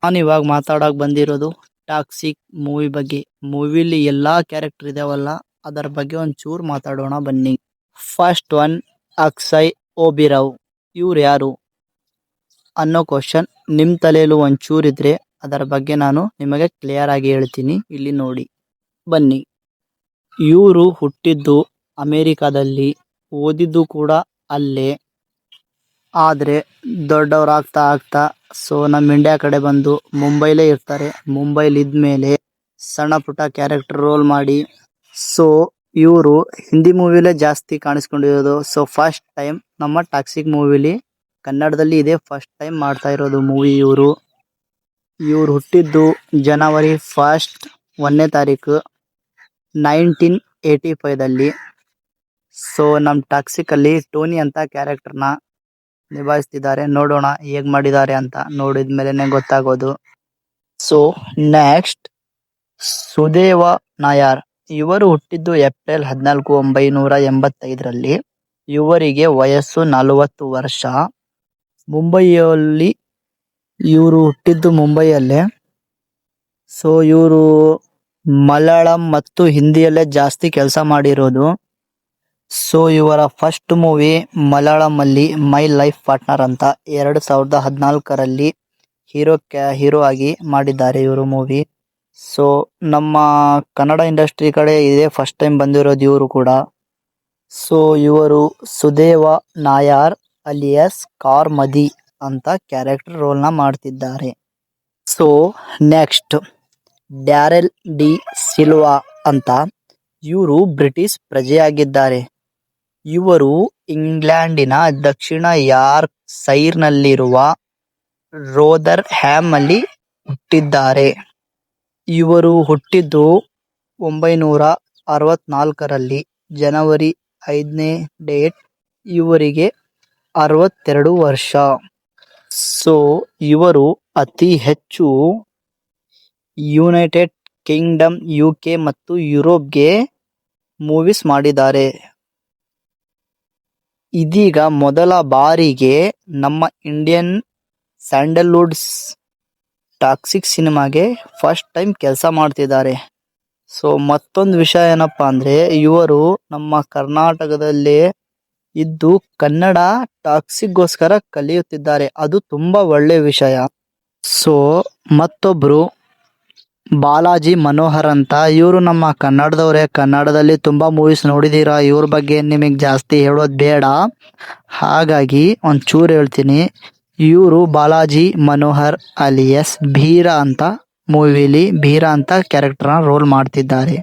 ನಾನು ಇವಾಗ ಮಾತಾಡಕ್ ಬಂದಿರೋದು ಟಾಕ್ಸಿಕ್ ಮೂವಿ ಬಗ್ಗೆ. ಮೂವಿಲಿ ಎಲ್ಲಾ ಕ್ಯಾರೆಕ್ಟರ್ ಇದಾವಲ್ಲ, ಅದರ ಬಗ್ಗೆ ಒಂಚೂರು ಮಾತಾಡೋಣ ಬನ್ನಿ. First one, Akshay Oberoi. ಇವ್ರು ಯಾರು ಅನ್ನೋ ಕ್ವಶನ್ ನಿಮ್ ತಲೆಯಲ್ಲೂ ಒಂಚೂರಿದ್ರೆ ಅದರ ಬಗ್ಗೆ ನಾನು ನಿಮಗೆ ಕ್ಲಿಯರ್ ಆಗಿ ಹೇಳ್ತೀನಿ. ಇಲ್ಲಿ ನೋಡಿ ಬನ್ನಿ. ಇವರು ಹುಟ್ಟಿದ್ದು ಅಮೇರಿಕಾದಲ್ಲಿ, ಓದಿದ್ದು ಕೂಡ ಅಲ್ಲೇ. ಆದರೆ ದೊಡ್ಡವರಾಗ್ತಾ ಆಗ್ತಾ ನಮ್ಮ ಇಂಡಿಯಾ ಕಡೆ ಬಂದು ಮುಂಬೈಲೇ ಇರ್ತಾರೆ. ಮುಂಬೈಲಿ ಇದ್ಮೇಲೆ ಸಣ್ಣ ಪುಟ್ಟ ಕ್ಯಾರೆಕ್ಟರ್ ರೋಲ್ ಮಾಡಿ ಇವರು ಹಿಂದಿ ಮೂವಿಲೇ ಜಾಸ್ತಿ ಕಾಣಿಸ್ಕೊಂಡಿರೋದು. ಫಸ್ಟ್ ಟೈಮ್ ನಮ್ಮ ಟಾಕ್ಸಿಕ್ ಮೂವಿಲಿ ಕನ್ನಡದಲ್ಲಿ ಇದೆ ಫಸ್ಟ್ ಟೈಮ್ ಮಾಡ್ತಾ ಇರೋದು ಮೂವಿ. ಇವರು ಹುಟ್ಟಿದ್ದು ಜನವರಿ 1ನೇ ತಾರೀಕು 1985ದಲ್ಲಿ. ನಮ್ಮ ಟಾಕ್ಸಿಕ್ ಅಲ್ಲಿ ಟೋನಿ ಅಂತ ಕ್ಯಾರೆಕ್ಟರ್ನ ನಿಭಾಯಿಸ್ತಿದ್ದಾರೆ. ನೋಡೋಣ ಹೇಗ್ ಮಾಡಿದ್ದಾರೆ ಅಂತ, ನೋಡಿದ್ಮೇಲೆ ಗೊತ್ತಾಗೋದು. ನೆಕ್ಸ್ಟ್, ಸುದೇವ ನಾಯರ್. ಇವರು ಹುಟ್ಟಿದ್ದು ಏಪ್ರಿಲ್ 14, 1985ರಲ್ಲಿ. ಇವರಿಗೆ ವಯಸ್ಸು 40 ವರ್ಷ. ಮುಂಬೈಯಲ್ಲಿ ಇವರು ಹುಟ್ಟಿದ್ದು ಮುಂಬೈಯಲ್ಲೇ. ಇವರು ಮಲಯಾಳಂ ಮತ್ತು ಹಿಂದಿಯಲ್ಲೇ ಜಾಸ್ತಿ ಕೆಲಸ ಮಾಡಿರೋದು. ಇವರ ಫಸ್ಟ್ ಮೂವಿ ಮಲಯಾಳಂ ಅಲ್ಲಿ ಮೈ ಲೈಫ್ ಪಾರ್ಟ್ನರ್ ಅಂತ 2014ರಲ್ಲಿ ಹೀರೋ ಆಗಿ ಮಾಡಿದ್ದಾರೆ ಇವರು ಮೂವಿ. ನಮ್ಮ ಕನ್ನಡ ಇಂಡಸ್ಟ್ರಿ ಕಡೆ ಇದೇ ಫಸ್ಟ್ ಟೈಮ್ ಬಂದಿರೋದು ಇವರು ಕೂಡ. ಇವರು ಸುದೇವ ನಾಯರ್ ಅಲಿಯಸ್ ಕಾರ್ಮದಿ ಅಂತ ಕ್ಯಾರೆಕ್ಟರ್ ರೋಲ್ನ ಮಾಡ್ತಿದ್ದಾರೆ. ನೆಕ್ಸ್ಟ್, ಡ್ಯಾರೆಲ್ ಡಿ ಸಿಲ್ವಾ ಅಂತ. ಇವರು ಬ್ರಿಟಿಷ್ ಪ್ರಜೆಯಾಗಿದ್ದಾರೆ. ಇವರು ಇಂಗ್ಲೆಂಡಿನ ದಕ್ಷಿಣ ಯಾರ್ಕ್ ಶೈರ್ನಲ್ಲಿರುವ ರೋದರ್ ಹ್ಯಾಮ್ ಅಲ್ಲಿ ಹುಟ್ಟಿದ್ದಾರೆ. ಇವರು ಹುಟ್ಟಿದ್ದು 1964ರಲ್ಲಿ ಜನವರಿ 5ನೇ ಡೇಟ್. ಇವರಿಗೆ 62 ವರ್ಷ. ಇವರು ಅತಿ ಹೆಚ್ಚು ಯುನೈಟೆಡ್ ಕಿಂಗ್ಡಮ್, UK ಮತ್ತು ಯುರೋಪ್ಗೆ ಮೂವೀಸ್ ಮಾಡಿದ್ದಾರೆ. ಇದೀಗ ಮೊದಲ ಬಾರಿಗೆ ನಮ್ಮ ಇಂಡಿಯನ್ ಸ್ಯಾಂಡಲ್ವುಡ್ ಟಾಕ್ಸಿಕ್ ಸಿನಿಮಾಗೆ ಫಸ್ಟ್ ಟೈಮ್ ಕೆಲಸ ಮಾಡ್ತಿದ್ದಾರೆ. ಮತ್ತೊಂದು ವಿಷಯ ಏನಪ್ಪಾ ಅಂದ್ರೆ, ಇವರು ನಮ್ಮ ಕರ್ನಾಟಕದಲ್ಲೇ ಇದ್ದು ಕನ್ನಡ ಟಾಕ್ಸಿಕ್ಗೋಸ್ಕರ ಕಲಿಯುತ್ತಿದ್ದಾರೆ. ಅದು ತುಂಬಾ ಒಳ್ಳೆ ವಿಷಯ. ಮತ್ತೊಬ್ರು ಬಾಲಾಜಿ ಮನೋಹರ್ ಅಂತ. ಇವರು ನಮ್ಮ ಕನ್ನಡದವರೇ. ಕನ್ನಡದಲ್ಲಿ ತುಂಬಾ ಮೂವೀಸ್ ನೋಡಿದೀರಾ. ಇವ್ರ ಬಗ್ಗೆ ನಿಮಗೆ ಜಾಸ್ತಿ ಹೇಳೋದು ಬೇಡ, ಹಾಗಾಗಿ ಒಂಚೂರು ಹೇಳ್ತೀನಿ. ಇವರು ಬಾಲಾಜಿ ಮನೋಹರ್ ಅಲಿಯಸ್ ಭೀರಾ ಅಂತ ಮೂವಿಲಿ ಭೀರಾ ಅಂತ ಕ್ಯಾರೆಕ್ಟರ್ನ ರೋಲ್ ಮಾಡ್ತಿದ್ದಾರೆ.